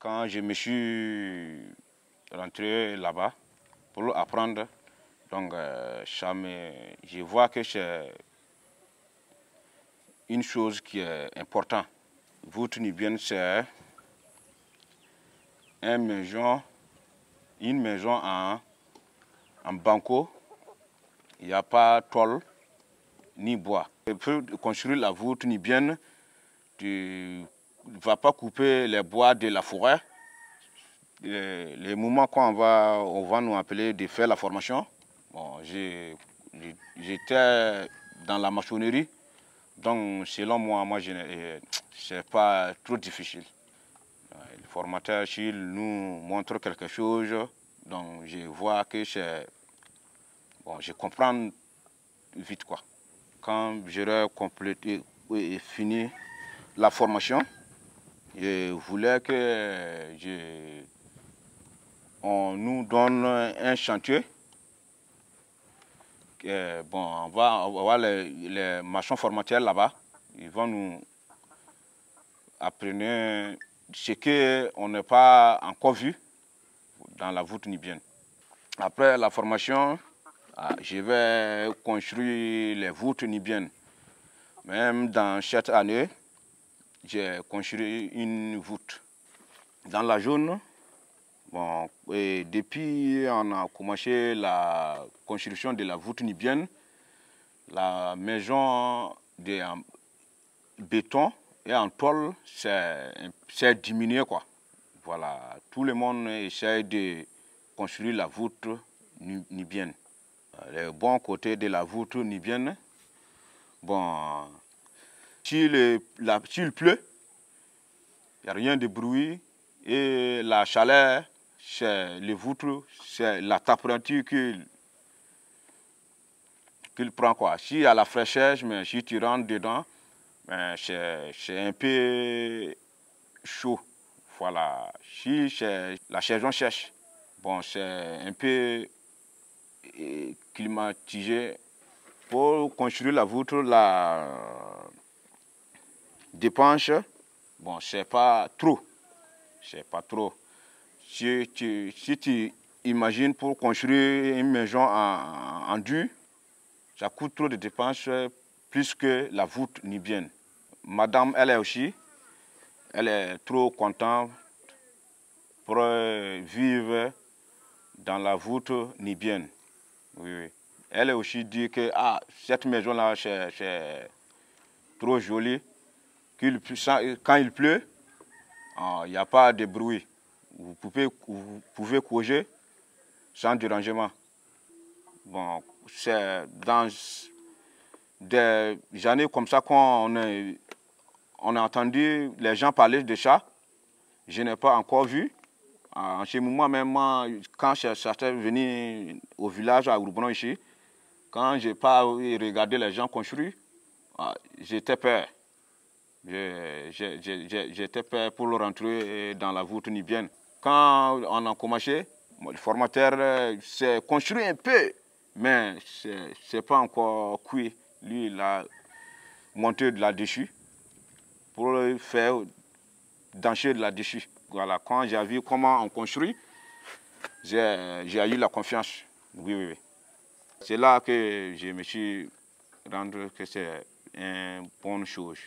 Quand je me suis rentré là-bas pour apprendre, donc je vois que c'est une chose qui est importante. Voûte nubienne, c'est une maison en banco. Il n'y a pas tôle ni bois. Pour construire la voûte nubienne, tu ne vas pas couper les bois de la forêt. Les moments quand on va nous appeler de faire la formation, bon, j'étais dans la maçonnerie, donc selon moi c'est pas trop difficile. Le formateur, s'il nous montre quelque chose, donc je vois que c'est bon, je comprends vite quoi. Quand j'aurai complété et fini la formation, je voulais que on nous donne un chantier. Bon, on va voir les maçons formateurs là-bas. Ils vont nous apprendre ce qu'on n'a pas encore vu dans la voûte nubienne. Après la formation, je vais construire les voûtes nubiennes. Même dans cette année, j'ai construit une voûte. Dans la zone, bon, et depuis on a commencé la construction de la voûte nubienne, la maison en béton et en tôle s'est diminuée, quoi. Voilà, tout le monde essaie de construire la voûte nubienne. Le bon côté de la voûte nubienne, bon, s'il pleut, il n'y a rien de bruit et la chaleur, c'est les voûtes, c'est la température qu'il prend, quoi. S'il y a la fraîcheur, mais si tu rentres dedans, c'est un peu chaud. Voilà. Si c'est la saison sèche, bon, c'est un peu climatisé. Pour construire la voûte, la dépense, bon, c'est pas trop. C'est pas trop. Si tu imagines pour construire une maison en dur, ça coûte trop de dépenses plus que la voûte nubienne. Madame, elle est trop contente pour vivre dans la voûte nubienne. Oui, oui. Elle a aussi dit que cette maison-là, c'est trop joli. Quand il pleut, il n'y a pas de bruit. Vous pouvez coucher sans dérangement. Bon, c'est dans des années comme ça qu'on a entendu les gens parler de ça. Je n'ai pas encore vu. En ce moment même, quand j'étais venu au village à Ourbron ici, quand je n'ai pas regardé les gens construire, j'étais peur. J'étais prêt pour rentrer dans la voûte nubienne. Quand on a commencé, le formateur s'est construit un peu, mais ce n'est pas encore cuit. Lui, il a monté de là-dessus pour faire danser de là-dessus. Voilà, quand j'ai vu comment on construit, j'ai eu la confiance. Oui, oui, oui. C'est là que je me suis rendu que c'est une bonne chose.